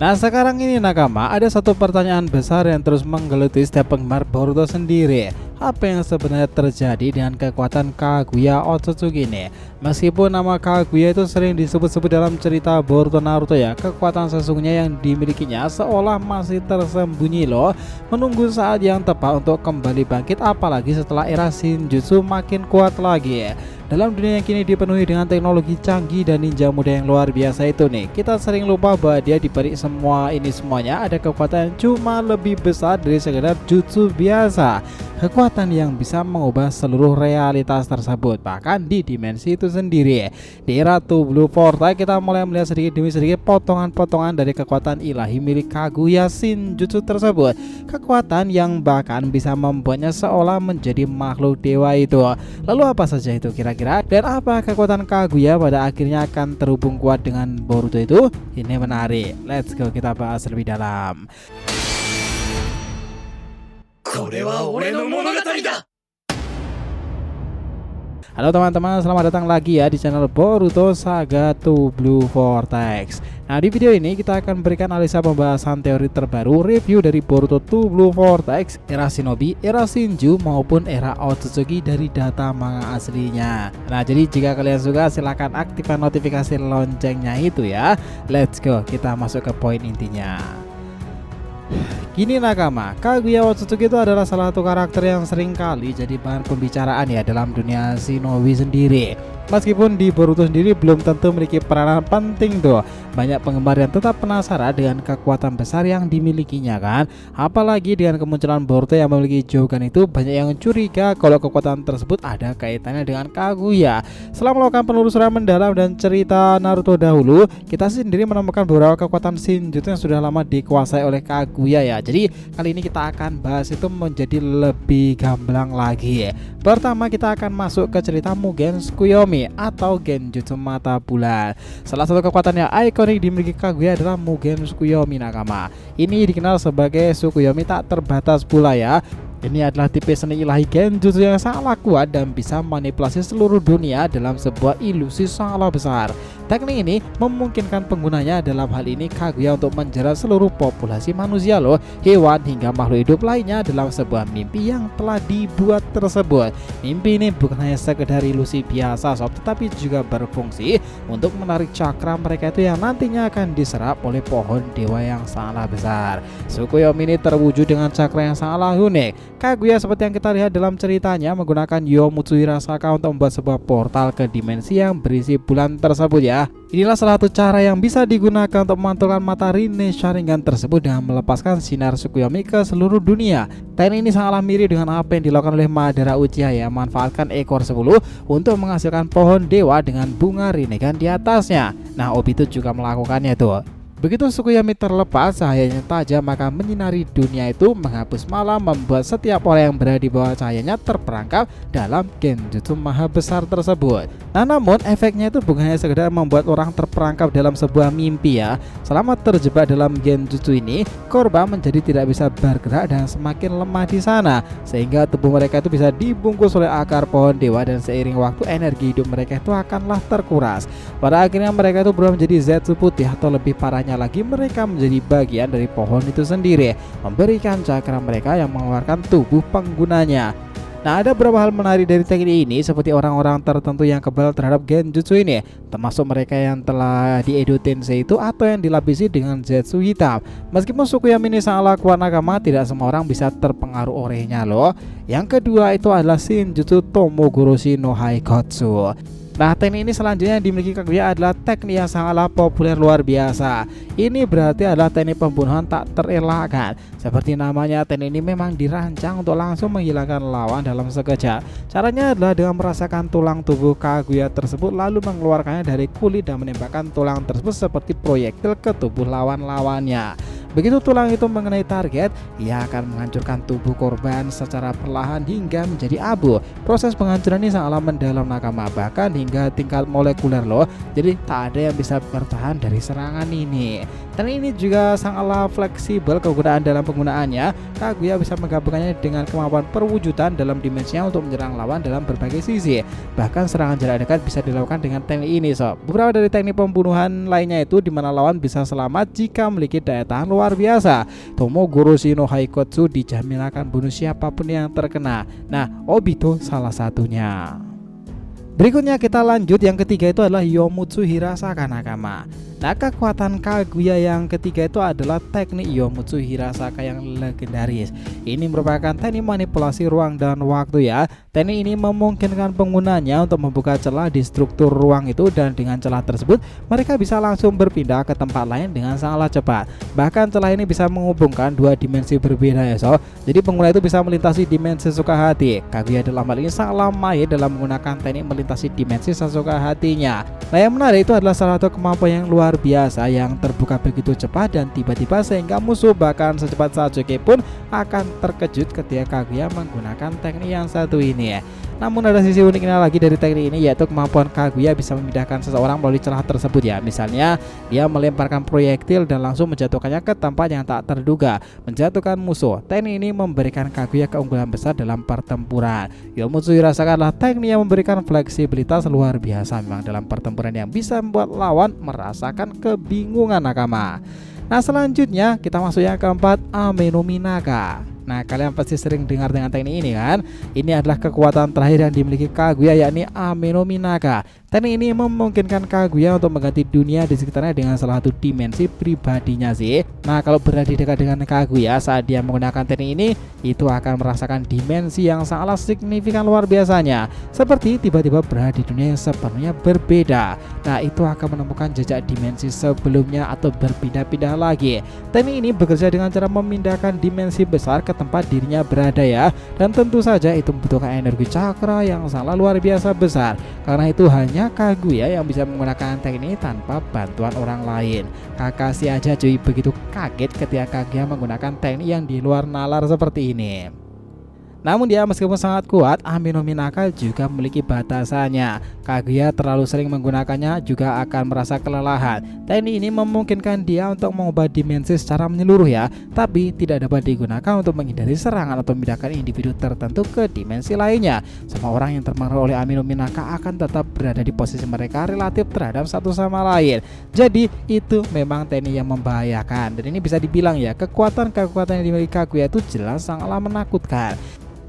Nah sekarang ini nakama, ada satu pertanyaan besar yang terus menggeluti setiap penggemar Boruto sendiri. Apa yang sebenarnya terjadi dengan kekuatan Kaguya Otsutsuki ini? Meskipun nama Kaguya itu sering disebut-sebut dalam cerita Boruto Naruto ya, kekuatan sesungguhnya yang dimilikinya seolah masih tersembunyi loh, menunggu saat yang tepat untuk kembali bangkit, apalagi setelah era Shinjutsu makin kuat lagi. Dalam dunia yang kini dipenuhi dengan teknologi canggih dan ninja muda yang luar biasa itu nih, kita sering lupa bahwa dia dibalik semua ini semuanya ada kekuatan yang cuma lebih besar dari sekedar jutsu biasa. Kekuatan yang bisa mengubah seluruh realitas tersebut, bahkan di dimensi itu sendiri. Di era Two Blue Vortex kita mulai melihat sedikit demi sedikit potongan-potongan dari kekuatan ilahi milik Kaguya Shinjutsu tersebut. Kekuatan yang bahkan bisa membuatnya seolah menjadi makhluk dewa itu. Lalu apa saja itu kira-kira? Dan apa kekuatan Kaguya pada akhirnya akan terhubung kuat dengan Boruto itu? Ini menarik. Let's go, kita bahas lebih dalam. Halo teman-teman, selamat datang lagi ya di channel Boruto Saga Two Blue Vortex. Nah di video ini kita akan berikan analisa pembahasan teori terbaru review dari Boruto Two Blue Vortex, era Shinobi, era Shinju maupun era Otsutsuki dari data manga aslinya. Nah jadi jika kalian suka silahkan aktifkan notifikasi loncengnya itu ya. Let's go, kita masuk ke poin intinya. Gini nakama, Kaguya Otsutsuki itu adalah salah satu karakter yang sering kali jadi bahan pembicaraan ya dalam dunia shinobi sendiri. Meskipun di Boruto sendiri belum tentu memiliki peranan penting tuh. Banyak penggemar yang tetap penasaran dengan kekuatan besar yang dimilikinya kan. Apalagi dengan kemunculan Boruto yang memiliki Jogan itu, banyak yang curiga kalau kekuatan tersebut ada kaitannya dengan Kaguya. Setelah melakukan penelusuran mendalam dan cerita Naruto dahulu, kita sendiri menemukan beberapa kekuatan Shinjutsu yang sudah lama dikuasai oleh Kaguya ya. Jadi kali ini kita akan bahas itu menjadi lebih gamblang lagi. Pertama kita akan masuk ke cerita Mugen Tsukuyomi atau Genjutsu Mata Bulan. Salah satu kekuatan yang ikonik dimiliki Kaguya adalah Mugen Tsukuyomi nakama. Ini dikenal sebagai Tsukuyomi tak terbatas pula ya. Ini adalah tipe seni ilahi Genjutsu yang sangat kuat dan bisa manipulasi seluruh dunia dalam sebuah ilusi sangat besar. Teknik ini memungkinkan penggunanya dalam hal ini Kaguya untuk menjerat seluruh populasi manusia loh, hewan hingga makhluk hidup lainnya dalam sebuah mimpi yang telah dibuat tersebut. Mimpi ini bukan hanya sekedar ilusi biasa sob, tetapi juga berfungsi untuk menarik cakra mereka itu yang nantinya akan diserap oleh pohon dewa yang sangat besar. Tsukuyomi ini terwujud dengan cakra yang sangat unik. Kaguya seperti yang kita lihat dalam ceritanya menggunakan Yomutsu Hirasaka untuk membuat sebuah portal ke dimensi yang berisi bulan tersebut ya. Inilah salah satu cara yang bisa digunakan untuk memantulkan mata Rinne Sharingan tersebut dengan melepaskan sinar Tsukuyomi ke seluruh dunia. Teknik ini sangatlah mirip dengan apa yang dilakukan oleh Madara Uchiha ya, memanfaatkan ekor 10 untuk menghasilkan pohon dewa dengan bunga Rinnegan di atasnya. Nah Obito juga melakukannya tuh. Begitu Tsukuyomi terlepas, cahayanya tajam maka menyinari dunia itu, menghapus malam, membuat setiap orang yang berada di bawah cahayanya terperangkap dalam Genjutsu maha besar tersebut. Nah namun efeknya itu bukan hanya sekedar membuat orang terperangkap dalam sebuah mimpi ya. Selama terjebak dalam Genjutsu ini, korban menjadi tidak bisa bergerak dan semakin lemah di sana, sehingga tubuh mereka itu bisa dibungkus oleh akar pohon dewa dan seiring waktu energi hidup mereka itu akanlah terkuras. Pada akhirnya mereka itu berubah menjadi Zetsu putih, atau lebih parahnya lagi mereka menjadi bagian dari pohon itu sendiri, memberikan cakra mereka yang mengeluarkan tubuh penggunanya. Nah ada beberapa hal menarik dari teknik ini, seperti orang-orang tertentu yang kebal terhadap Genjutsu ini, termasuk mereka yang telah di Edo Tensei itu atau yang dilapisi dengan Zetsu hitam. Meskipun Tsukuyomi ini sangatlah kuat nakama, tidak semua orang bisa terpengaruh olehnya loh. Yang kedua itu adalah Shinjutsu Tomogoroshi no Haikotsu. Nah teknik ini selanjutnya yang dimiliki Kaguya adalah teknik yang sangatlah populer luar biasa. Ini berarti adalah teknik pembunuhan tak terelakkan. Seperti namanya, teknik ini memang dirancang untuk langsung menghilangkan lawan dalam sekejap. Caranya adalah dengan merasakan tulang tubuh Kaguya tersebut lalu mengeluarkannya dari kulit dan menembakkan tulang tersebut seperti proyektil ke tubuh lawan-lawannya. Begitu tulang itu mengenai target, ia akan menghancurkan tubuh korban secara perlahan hingga menjadi abu. Proses penghancuran ini sangatlah mendalam nakama, bahkan hingga tingkat molekuler loh. Jadi tak ada yang bisa bertahan dari serangan ini. Teknik ini juga sangatlah fleksibel kegunaan dalam penggunaannya. Kaguya bisa menggabungkannya dengan kemampuan perwujudan dalam dimensinya untuk menyerang lawan dalam berbagai sisi. Bahkan serangan jarak dekat bisa dilakukan dengan teknik ini sob. Beberapa dari teknik pembunuhan lainnya itu di mana lawan bisa selamat jika memiliki daya tahan luar biasa. Tomogoroshi no Haikotsu dijamin akan bunuh siapapun yang terkena. Nah, Obito salah satunya. Berikutnya kita lanjut, yang ketiga itu adalah Yomutsu Hirasaka nakama. Nah, kekuatan Kaguya yang ketiga itu adalah teknik Yomutsu Hirasaka yang legendaris. Ini merupakan teknik manipulasi ruang dan waktu ya. Teknik ini memungkinkan penggunanya untuk membuka celah di struktur ruang itu, dan dengan celah tersebut mereka bisa langsung berpindah ke tempat lain dengan sangatlah cepat. Bahkan celah ini bisa menghubungkan dua dimensi berbeda ya so. Jadi pengguna itu bisa melintasi dimensi suka hati. Kaguya dalam hal ini sangatlah mahir dalam menggunakan teknik melintasi dimensi sesuka hatinya. Nah, yang menarik itu adalah salah satu kemampuan yang luar biasa yang terbuka begitu cepat dan tiba-tiba sehingga musuh bahkan secepat Sasuke pun akan terkejut ketika Kaguya menggunakan teknik yang satu ini ya. Namun ada sisi uniknya lagi dari teknik ini, yaitu kemampuan Kaguya bisa memindahkan seseorang melalui celah tersebut ya. Misalnya dia melemparkan proyektil dan langsung menjatuhkannya ke tempat yang tak terduga, menjatuhkan musuh. Teknik ini memberikan Kaguya keunggulan besar dalam pertempuran. Yomutsu Hirasaka adalah teknik yang memberikan fleksibilitas luar biasa memang dalam pertempuran, yang bisa membuat lawan merasakan kebingungan nakama. Nah, selanjutnya kita masuk yang keempat, Ame no Minaka. Nah, kalian pasti sering dengar dengan teknik ini kan? Ini adalah kekuatan terakhir yang dimiliki Kaguya, yakni Ame no Minaka. Teknik ini memungkinkan Kaguya untuk mengganti dunia di sekitarnya dengan salah satu dimensi pribadinya sih. Nah, kalau berada di dekat dengan Kaguya saat dia menggunakan teknik ini, itu akan merasakan dimensi yang sangatlah signifikan luar biasanya, seperti tiba-tiba berada di dunia yang sepenuhnya berbeda. Nah, itu akan menemukan jejak dimensi sebelumnya atau berpindah-pindah lagi. Teknik ini bekerja dengan cara memindahkan dimensi besar ke tempat dirinya berada ya, dan tentu saja itu membutuhkan energi cakra yang sangat luar biasa besar. Karena itu hanya Kaguya yang bisa menggunakan teknik ini tanpa bantuan orang lain. Kakashi aja cuy begitu kaget ketika Kaguya menggunakan teknik yang di luar nalar seperti ini. Namun dia meskipun sangat kuat, Ame no Minaka juga memiliki batasannya. Kaguya terlalu sering menggunakannya juga akan merasa kelelahan. Teknik ini memungkinkan dia untuk mengubah dimensi secara menyeluruh ya, tapi tidak dapat digunakan untuk menghindari serangan atau memindahkan individu tertentu ke dimensi lainnya. Semua orang yang terpengaruh oleh Ame no Minaka akan tetap berada di posisi mereka relatif terhadap satu sama lain. Jadi itu memang teknik yang membahayakan, dan ini bisa dibilang ya, kekuatan-kekuatan yang dimiliki Kaguya itu jelas sangatlah menakutkan.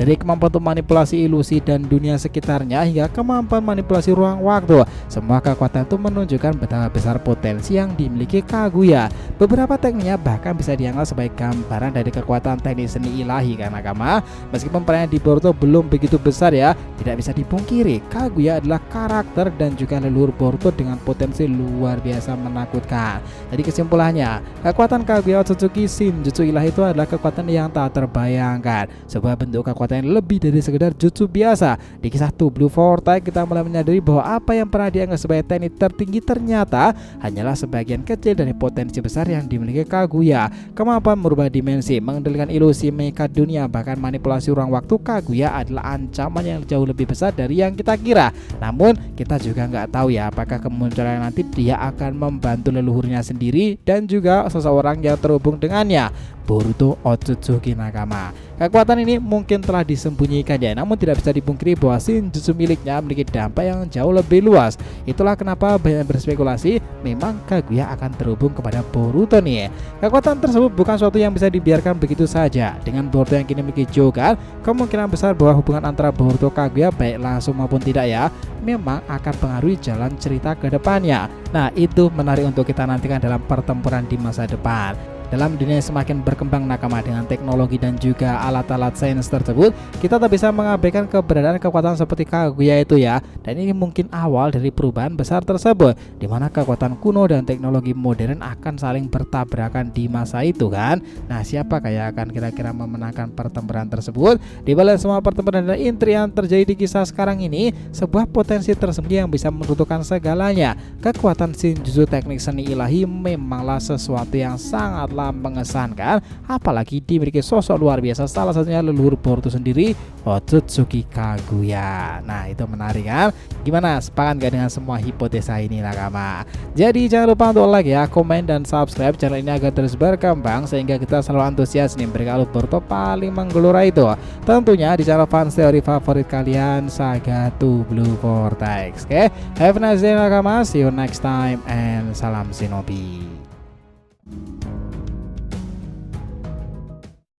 Dari kemampuan untuk manipulasi ilusi dan dunia sekitarnya hingga kemampuan manipulasi ruang waktu, semua kekuatan itu menunjukkan betapa besar potensi yang dimiliki Kaguya. Beberapa tekniknya bahkan bisa dianggap sebagai gambaran dari kekuatan teknik seni ilahi kan nakama. Meskipun perannya di Boruto belum begitu besar ya, tidak bisa dipungkiri Kaguya adalah karakter dan juga leluhur Boruto dengan potensi luar biasa menakutkan. Jadi kesimpulannya, kekuatan Kaguya Otsutsuki Shinjutsu ilahi itu adalah kekuatan yang tak terbayangkan, sebuah bentuk kekuatan yang lebih dari sekedar jutsu biasa. Di kisah Two Blue Vortex kita mulai menyadari bahwa apa yang pernah dianggap sebagai teknik tertinggi ternyata hanyalah sebagian kecil dari potensi besar yang dimiliki Kaguya. Kemampuan merubah dimensi, mengendalikan ilusi, mengikat dunia, bahkan manipulasi ruang waktu Kaguya adalah ancaman yang jauh lebih besar dari yang kita kira. Namun kita juga nggak tahu ya apakah kemunculan nanti dia akan membantu leluhurnya sendiri dan juga seseorang yang terhubung dengannya, Boruto Otsutsuki nakama. Kekuatan ini mungkin telah disembunyikan ya, namun tidak bisa dipungkiri bahwa Shinjutsu miliknya memiliki dampak yang jauh lebih luas. Itulah kenapa banyak berspekulasi memang Kaguya akan terhubung kepada Boruto nih. Kekuatan tersebut bukan suatu yang bisa dibiarkan begitu saja. Dengan Boruto yang kini memiliki Jogan, kemungkinan besar bahwa hubungan antara Boruto Kaguya baik langsung maupun tidak ya, memang akan pengaruhi jalan cerita ke depannya. Nah, itu menarik untuk kita nantikan dalam pertempuran di masa depan. Dalam dunia yang semakin berkembang nakama dengan teknologi dan juga alat-alat sains tersebut, kita tak bisa mengabaikan keberadaan kekuatan seperti Kaguya itu ya. Dan ini mungkin awal dari perubahan besar tersebut, di mana kekuatan kuno dan teknologi modern akan saling bertabrakan di masa itu kan. Nah, siapakah yang akan kira-kira memenangkan pertempuran tersebut? Di balik semua pertempuran dan intrik yang terjadi di kisah sekarang ini, sebuah potensi tersembunyi yang bisa meruntuhkan segalanya. Kekuatan Shinjutsu teknik seni ilahi memanglah sesuatu yang sangat sangatlah mengesankan, apalagi dimiliki sosok luar biasa, salah satunya leluhur Boruto sendiri, Otsutsuki Kaguya. Nah itu menarik kan? Gimana, sepakat gak dengan semua hipotesa ini nakama? Jadi jangan lupa untuk like ya, komen dan subscribe channel ini agar terus berkembang sehingga kita selalu antusias nih memberikan Boruto paling menggelora itu, tentunya di channel fans teori favorit kalian, Saga to Blue Vortex. Oke, have a nice day nakama, see you next time and salam Shinobi.